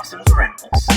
Dawson's Rambles.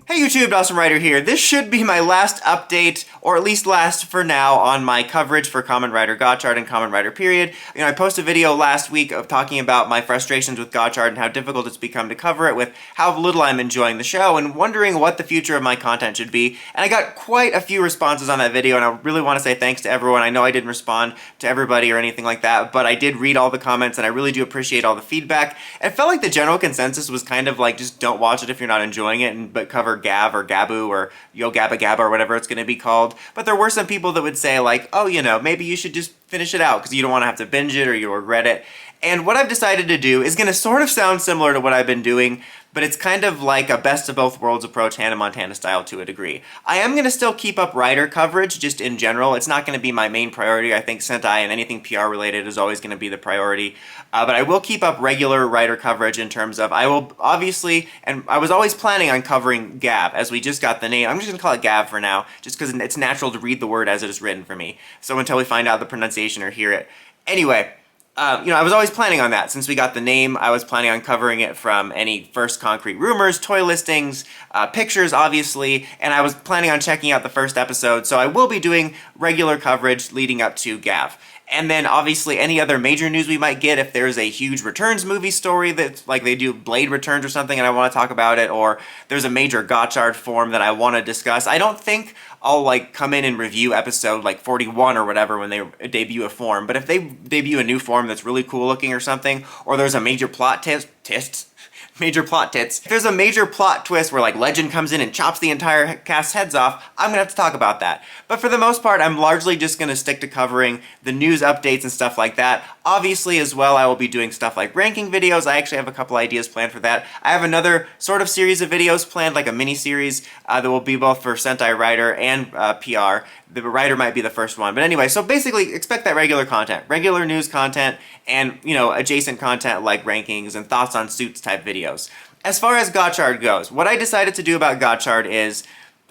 Hey YouTube, Dawson Ryder here. This should be my last update, or at least last for now, on my coverage for Kamen Rider Gotchard and Kamen Rider period. I posted a video last week of talking about my frustrations with Gotchard and how difficult it's become to cover it, with how little I'm enjoying the show, and wondering what the future of my content should be. And I got quite a few responses on that video, and I really want to say thanks to everyone. I know I didn't respond to everybody or anything like that, but I did read all the comments, and I really do appreciate all the feedback. It felt like the general consensus was kind of like, just don't watch it if you're not enjoying it, but cover Gav or Gabu or Yo Gabba Gabba or whatever it's going to be called. But there were some people that would say like, oh, maybe you should just finish it out because you don't want to have to binge it or you'll regret it. And what I've decided to do is going to sort of sound similar to what I've been doing, but it's kind of like a best of both worlds approach, Hannah Montana style to a degree. I am going to still keep up Rider coverage, just in general. It's not going to be my main priority. I think Sentai and anything PR related is always going to be the priority. But I will keep up regular Rider coverage in terms of, I will obviously, and I was always planning on covering Gav, as we just got the name. I'm just going to call it Gav for now, just because it's natural to read the word as it is written for me. So until we find out the pronunciation or hear it. Anyway. I was always planning on that. Since we got the name, I was planning on covering it from any first concrete rumors, toy listings, pictures, obviously, and I was planning on checking out the first episode, so I will be doing regular coverage leading up to Gav. And then, obviously, any other major news we might get, if there's a huge Returns movie story that's like they do Blade Returns or something and I want to talk about it, or there's a major Gotchard form that I want to discuss. I don't think I'll come in and review episode 41 or whatever when they debut a form, but if they debut a new form that's really cool looking or something, or there's a major plot major plot tits. If there's a major plot twist where Legend comes in and chops the entire cast's heads off, I'm gonna have to talk about that. But for the most part, I'm largely just gonna stick to covering the news updates and stuff like that. Obviously, as well, I will be doing stuff like ranking videos. I actually have a couple ideas planned for that. I have another sort of series of videos planned, like a mini-series that will be both for Sentai Rider and PR. The Rider might be the first one. But anyway, so basically expect that regular content, regular news content, and, adjacent content like rankings and thoughts on suits type videos. As far as Gotchard goes, what I decided to do about Gotchard is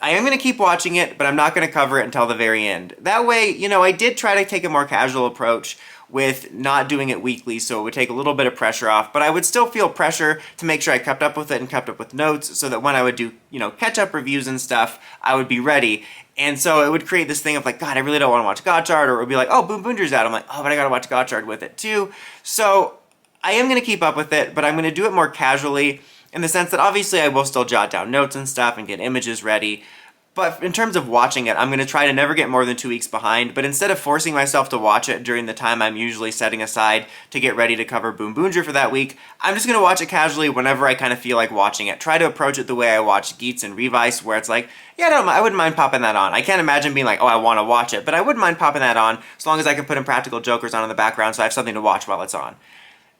I am going to keep watching it, but I'm not going to cover it until the very end. That way, I did try to take a more casual approach with not doing it weekly, so it would take a little bit of pressure off, but I would still feel pressure to make sure I kept up with it and kept up with notes so that when I would do, catch-up reviews and stuff, I would be ready. And so it would create this thing of God, I really don't want to watch Gotchard, or it would be like, oh, Boom Boonger's out. I'm like, oh, but I gotta watch Gotchard with it too. So I am gonna keep up with it, but I'm gonna do it more casually in the sense that obviously I will still jot down notes and stuff and get images ready. But in terms of watching it, I'm going to try to never get more than 2 weeks behind, but instead of forcing myself to watch it during the time I'm usually setting aside to get ready to cover Boom Boonger for that week, I'm just going to watch it casually whenever I kind of feel like watching it. Try to approach it the way I watch Geats and Revice, where it's yeah, I wouldn't mind popping that on. I can't imagine being oh, I want to watch it, but I wouldn't mind popping that on as long as I can put Impractical Jokers on in the background so I have something to watch while it's on.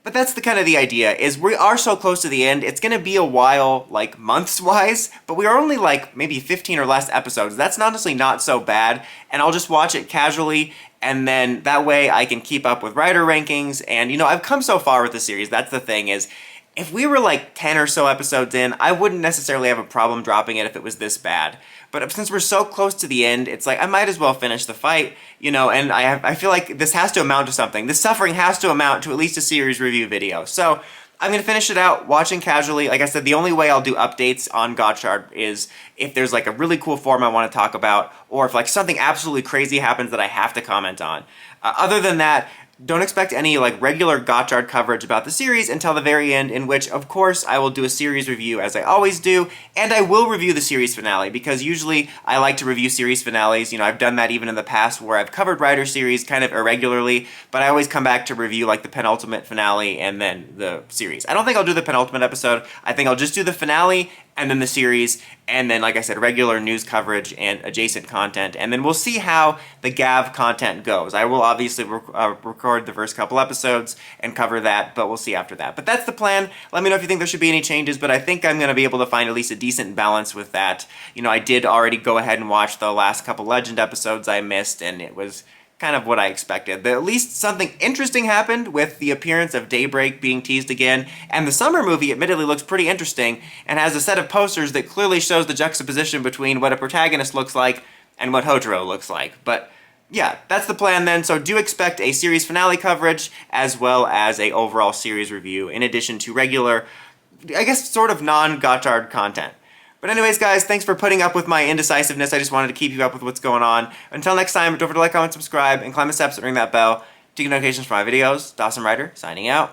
But that's the kind of the idea, is we are so close to the end, it's going to be a while, months-wise, but we are only, maybe 15 or less episodes. That's honestly not so bad, and I'll just watch it casually, and then that way I can keep up with Rider rankings, and, I've come so far with the series. That's the thing, is if we were 10 or so episodes in, I wouldn't necessarily have a problem dropping it if it was this bad. But since we're so close to the end, it's I might as well finish the fight, and I feel like this has to amount to something. This suffering has to amount to at least a series review video. So I'm going to finish it out, watching casually. Like I said, the only way I'll do updates on Gotchard is if there's a really cool form I want to talk about, or if something absolutely crazy happens that I have to comment on. Other than that, don't expect any regular Gotchard coverage about the series until the very end, in which, of course, I will do a series review as I always do, and I will review the series finale, because usually I like to review series finales. I've done that even in the past where I've covered Rider series kind of irregularly, but I always come back to review the penultimate finale and then the series. I don't think I'll do the penultimate episode. I think I'll just do the finale and then the series, and then, like I said, regular news coverage and adjacent content, and then we'll see how the Gav content goes. I will obviously record the first couple episodes and cover that, but we'll see after that. But that's the plan. Let me know if you think there should be any changes, but I think I'm going to be able to find at least a decent balance with that. I did already go ahead and watch the last couple Legend episodes I missed, and it was kind of what I expected. At least something interesting happened with the appearance of Daybreak being teased again, and the summer movie admittedly looks pretty interesting and has a set of posters that clearly shows the juxtaposition between what a protagonist looks like and what Hotaro looks like. But yeah, that's the plan then, so do expect a series finale coverage as well as a overall series review in addition to regular I guess, sort of non-Gotchard content. But anyways, guys, thanks for putting up with my indecisiveness. I just wanted to keep you up with what's going on. Until next time, don't forget to like, comment, subscribe, and climb the steps and ring that bell to get notifications for my videos. Dawson Ryder, signing out.